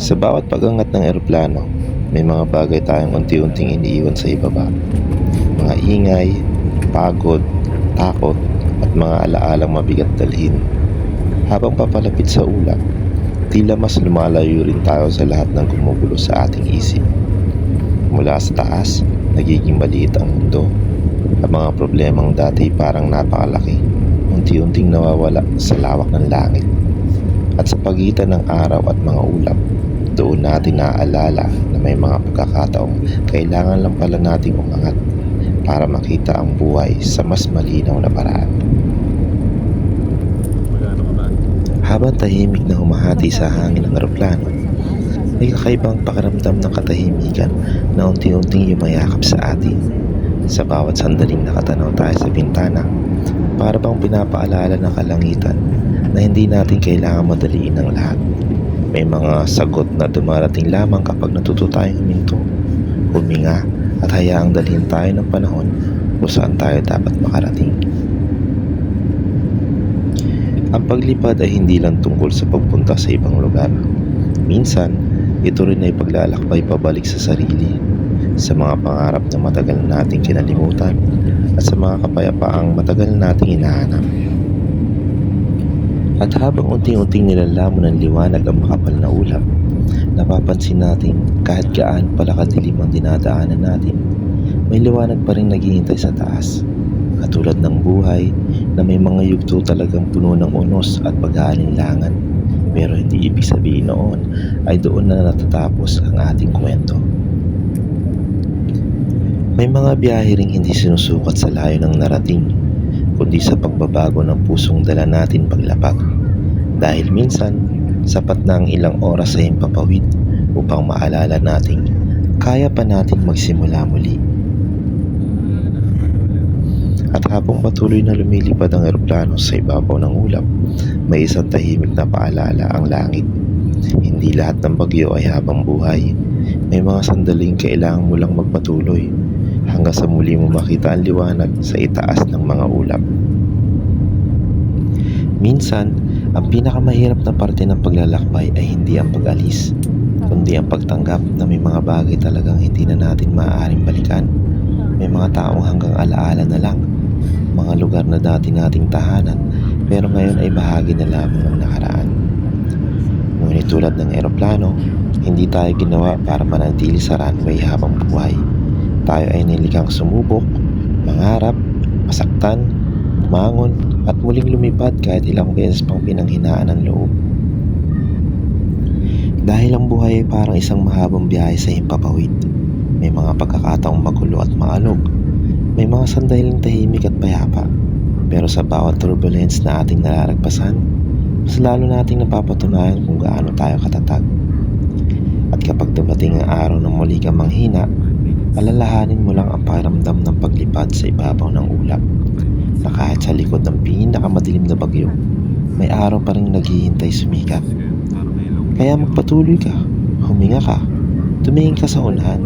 Sa bawat pag-angat ng eroplano, may mga bagay tayong unti-unting iniiwan sa ibaba. Mga ingay, pagod, takot, at mga alaalang mabigat dalhin. Habang papalapit sa ulap, tila mas lumalayo rin tayo sa lahat ng gumugulo sa ating isip. Mula sa taas, nagiging maliit ang mundo. Ang mga problemang dati parang napakalaki, unti-unting nawawala sa lawak ng langit. At sa pagitan ng araw at mga ulap, doon natin naaalala na may mga pagkakataong kailangan lang pala nating umangat para makita ang buhay sa mas malinaw na paraan. Habang tahimik na humahati sa hangin ng eroplano, may kakaibang pakiramdam ng katahimikan na unti-unting yumayakap sa atin. Sa bawat sandaling nakatanaw tayo sa bintana, para bang pinapaalala ng kalangitan na hindi natin kailangan madaliin ang lahat. May mga sagot na dumarating lamang kapag natuto tayong huminto, huminga at hayaang dalhin tayo ng panahon kung saan tayo dapat makarating. Ang paglipad ay hindi lang tungkol sa pagpunta sa ibang lugar. Minsan, ito rin ay paglalakbay pabalik sa sarili, sa mga pangarap na matagal nating kinalimutan at sa mga kapayapaang matagal nating hinahanap. At habang unting-unting nilalamon ng liwanag ang makapal na ulap, napapansin natin kahit gaano pala kadilim ang dinadaanan natin, may liwanag pa rin naghihintay sa taas. Katulad ng buhay na may mga yugto talagang puno ng unos at pag-aalinlangan, pero hindi ibig sabihin noon ay doon na natatapos ang ating kwento. May mga biyahe ring hindi sinusukat sa layo ng narating, kundi sa pagbabago ng pusong dala natin paglapag. Dahil minsan, sapat na ang ilang oras sa himpapawid upang maalala nating kaya pa nating magsimula muli. At habang patuloy na lumilipad ang eroplano sa ibabaw ng ulap, may isang tahimik na paalala ang langit. Hindi lahat ng bagyo ay habang buhay. May mga sandaling kailangan mo lang magpatuloy hanggang sa muli mo makita ang liwanag sa itaas ng mga ulap. Minsan, ang pinakamahirap na parte ng paglalakbay ay hindi ang pag-alis, kundi ang pagtanggap na may mga bagay talagang hindi na natin maaaring balikan. May mga taong hanggang alaala na lang, mga lugar na dati nating tahanan pero ngayon ay bahagi na lamang ng nakaraan. Ngunit tulad ng eroplano, hindi tayo ginawa para manatili sa runway habang buhay. Tayo ay nilikang sumubok, mangarap, masaktan, bumangon at muling lumipad kahit ilang beses pang pinanghinaan ng loob. Dahil ang buhay ay parang isang mahabang biyahe sa himpapawid. May mga pagkakataong magulo at maalog. May mga sandaling tahimik at payapa. Pero sa bawat turbulence na ating nalaragpasan, mas lalo nating napapatunayan kung gaano tayo katatag. At kapag dumating ang araw na muli kang manghina, alalahanin mo lang ang pakiramdam ng paglipad sa ibabaw ng ulap, na kahit sa likod ng pinakamadilim na bagyo, may araw pa rin naghihintay sumikat. Kaya magpatuloy ka, huminga ka, tumingin ka sa unahan.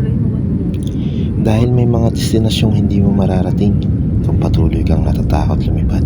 Dahil may mga destinasyong hindi mo mararating kung patuloy kang natatakot lumipad.